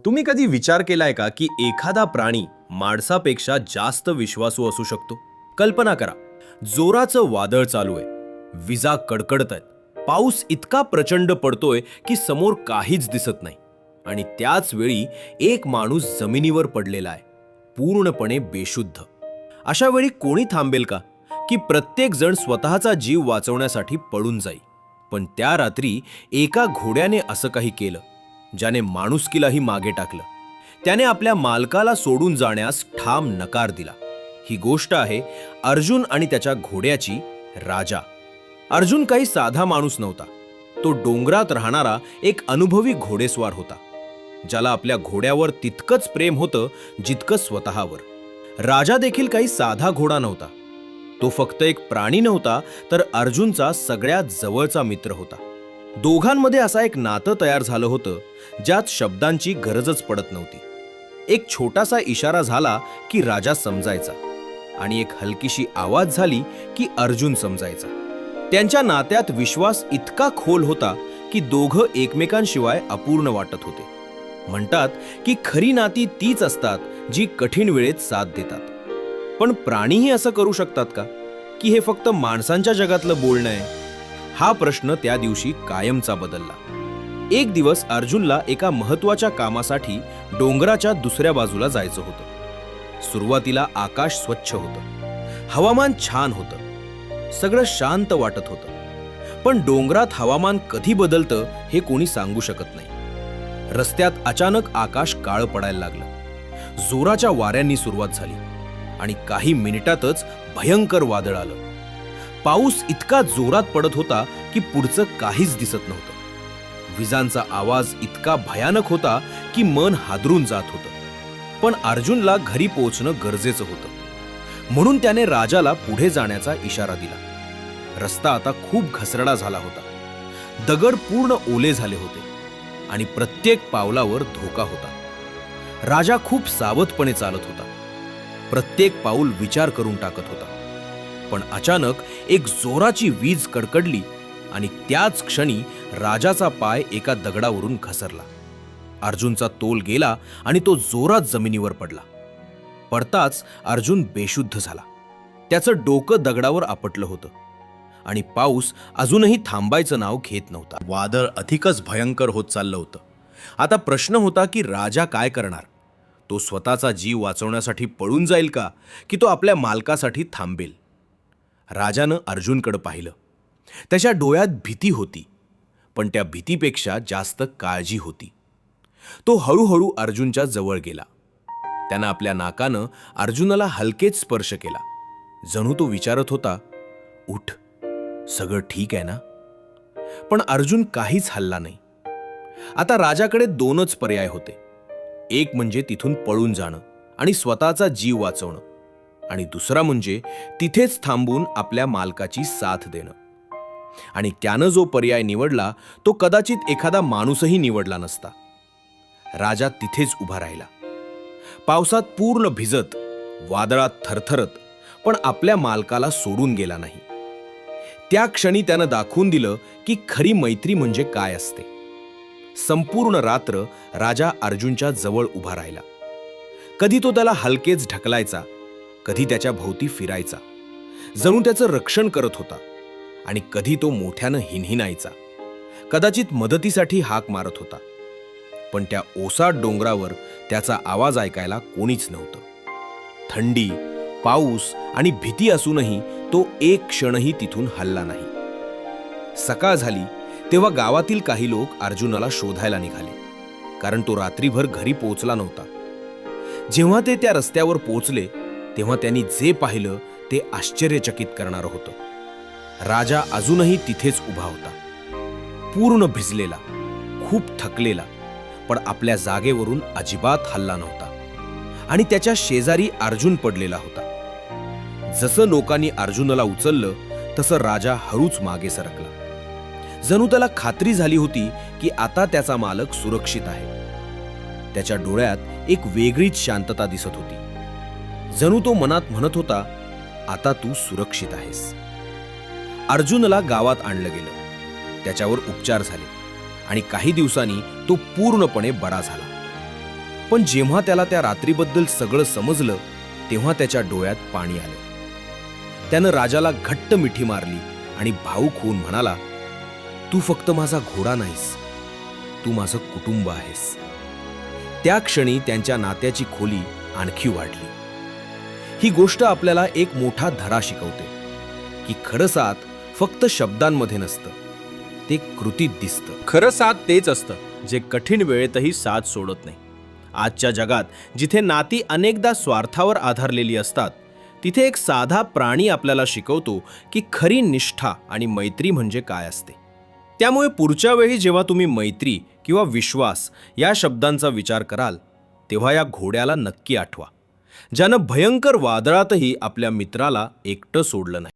तुम्ही कधी विचार केलाय का की एखादा प्राणी माणसापेक्षा जास्त विश्वासू असू शकतो? कल्पना करा, जोराचं वादळ चालू आहे, विजा कडकडतायत, पाऊस इतका प्रचंड पडतोय की समोर काहीच दिसत नाही, आणि त्याच वेळी एक माणूस जमिनीवर पडलेला आहे, पूर्णपणे बेशुद्ध. अशा वेळी कोणी थांबेल का? की प्रत्येक जण स्वतःचा जीव वाचवण्यासाठी पळून जाईल. पण त्या रात्री एका घोड्याने असं काही केलं ज्याने माणुसकीलाही मागे टाकलं. त्याने आपल्या मालकाला सोडून जाण्यास ठाम नकार दिला. ही गोष्ट आहे अर्जुन आणि त्याच्या घोड्याची, राजा. अर्जुन काही साधा माणूस नव्हता. तो डोंगरात राहणारा एक अनुभवी घोडेस्वार होता, ज्याला आपल्या घोड्यावर तितकंच प्रेम होतं जितकं स्वतःवर. राजा देखील काही साधा घोडा नव्हता. तो फक्त एक प्राणी नव्हता, तर अर्जुनचा सगळ्यात जवळचा मित्र होता. दोघांमध्ये असा एक नातं तयार झालं होतं ज्यात शब्दांची गरजच पडत नव्हती. एक छोटासा इशारा झाला की राजा समजायचा, आणि एक हलकीशी आवाज झाली की अर्जुन समजायचा. त्यांच्या नात्यात विश्वास इतका खोल होता की दोघं एकमेकांशिवाय अपूर्ण वाटत होते. म्हणतात की खरी नाती तीच असतात जी कठीण वेळेत साथ देतात. पण प्राणीही असं करू शकतात का, की हे फक्त माणसांच्या जगातलं बोलणं आहे? हा प्रश्न त्या दिवशी कायमचा बदलला. एक दिवस अर्जुनला एका महत्त्वाच्या कामासाठी डोंगराच्या दुसऱ्या बाजूला जायचं होतं. सुरुवातीला आकाश स्वच्छ होतं, हवामान छान होतं, सगळं शांत वाटत होतं. पण डोंगरात हवामान कधी बदलतं हे कोणी सांगू शकत नाही. रस्त्यात अचानक आकाश काळं पडायला लागलं. जोराच्या वाऱ्यांनी सुरुवात झाली आणि काही मिनिटातच भयंकर वादळ आलं. पाऊस इतका जोरात पडत होता की पुढचं काहीच दिसत नव्हतं. विजांचा आवाज इतका भयानक होता की मन हादरून जात होतं. पण अर्जुनला घरी पोहोचणं गरजेचं होतं, म्हणून त्याने राजाला पुढे जाण्याचा इशारा दिला. रस्ता आता खूप घसरडा झाला होता. दगड पूर्ण ओले झाले होते आणि प्रत्येक पावलावर धोका होता. राजा खूप सावधपणे चालत होता, प्रत्येक पाऊल विचार करून टाकत होता. पण अचानक एक जोराची वीज कडकडली आणि त्याच क्षणी राजाचा पाय एका दगडावरून घसरला. अर्जुनचा तोल गेला आणि तो जोरात जमिनीवर पडला. पडताच अर्जुन बेशुद्ध झाला. त्याचं डोकं दगडावर आपटलं होतं आणि पाऊस अजूनही थांबायचं नाव घेत नव्हता. वादळ अधिकच भयंकर होत चाललं होतं. आता प्रश्न होता की राजा काय करणार? तो स्वतःचा जीव वाचवण्यासाठी पळून जाईल का, की तो आपल्या मालकासाठी थांबेल? राजानं अर्जुनकडे पाहिलं. त्याच्या डोळ्यात भीती होती, पण त्या भीतीपेक्षा जास्त काळजी होती. तो हळूहळू अर्जुनच्या जवळ गेला. त्यानं आपल्या नाकानं अर्जुनाला हलकेच स्पर्श केला, जणू तो विचारत होता, उठ, सगळं ठीक आहे ना? पण अर्जुन काहीच हलला नाही. आता राजाकडे दोनच पर्याय होते. एक म्हणजे तिथून पळून जाणं आणि स्वतःचा जीव वाचवणं, आणि दुसरा म्हणजे तिथेच थांबून आपल्या मालकाची साथ देणं. आणि त्यानं जो पर्याय निवडला तो कदाचित एखादा माणूसही निवडला नसता. राजा तिथेच उभा राहिला, पावसात पूर्ण भिजत, वादळात थरथरत, पण आपल्या मालकाला सोडून गेला नाही. त्या क्षणी त्यानं दाखवून दिलं की खरी मैत्री म्हणजे काय असते. संपूर्ण रात्र राजा अर्जुनच्या जवळ उभा राहिला. कधी तो त्याला हलकेच ढकलायचा, कधी त्याच्या भोवती फिरायचा, जणू त्याचं रक्षण करत होता, आणि कधी तो मोठ्यानं हिणहिणायचा, कदाचित मदतीसाठी हाक मारत होता. पण त्या ओसाड डोंगरावर त्याचा आवाज ऐकायला कोणीच नव्हतं. थंडी, पाऊस आणि भीती असूनही तो एक क्षणही तिथून हलला नाही. सकाळ झाली तेव्हा गावातील काही लोक अर्जुनाला शोधायला निघाले, कारण तो रात्रीभर घरी पोहोचला नव्हता. जेव्हा ते त्या रस्त्यावर पोहोचले तेव्हा त्यांनी जे पाहिलं ते आश्चर्यचकित करणारं होतं. राजा अजूनही तिथेच उभा होता, पूर्ण भिजलेला, खूप थकलेला, पण आपल्या जागेवरून अजिबात हलला नव्हता. आणि त्याच्या शेजारी अर्जुन पडलेला होता. जसं लोकांनी अर्जुनाला उचललं तसं राजा हळूच मागे सरकला. जणू त्याला खात्री झाली होती की आता त्याचा मालक सुरक्षित आहे. त्याच्या डोळ्यात एक वेगळीच शांतता दिसत होती, जणू तो मनात म्हणत होता, आता तू सुरक्षित आहेस. अर्जुनला गावात आणलं गेलं. त्याच्यावर उपचार झाले आणि काही दिवसांनी तो पूर्णपणे बरा झाला. पण जेव्हा त्याला त्या रात्रीबद्दल सगळं समजलं तेव्हा त्याच्या डोळ्यात पाणी आलं. त्यानं राजाला घट्ट मिठी मारली आणि भावूक होऊन म्हणाला, तू फक्त माझा घोडा नाहीस, तू माझं कुटुंब आहेस. त्या क्षणी त्यांच्या नात्याची खोली आणखी वाढली. ही गोष्ट आपल्याला एक मोठा धडा शिकवते की खरं साथ फक्त शब्दांमध्ये नसतं, ते कृतीत दिसतं. खरं साथ तेच असतं जे कठीण वेळेतही साथ सोडत नाही. आजच्या जगात जिथे नाती अनेकदा स्वार्थावर आधारलेली असतात, तिथे एक साधा प्राणी आपल्याला शिकवतो की खरी निष्ठा आणि मैत्री म्हणजे काय असते. त्यामुळे पुढच्या वेळी जेव्हा तुम्ही मैत्री किंवा विश्वास या शब्दांचा विचार कराल, तेव्हा या घोड्याला नक्की आठवा, ज्यानं भयंकर वादळातही आपल्या मित्राला एकटं सोडलं नाही.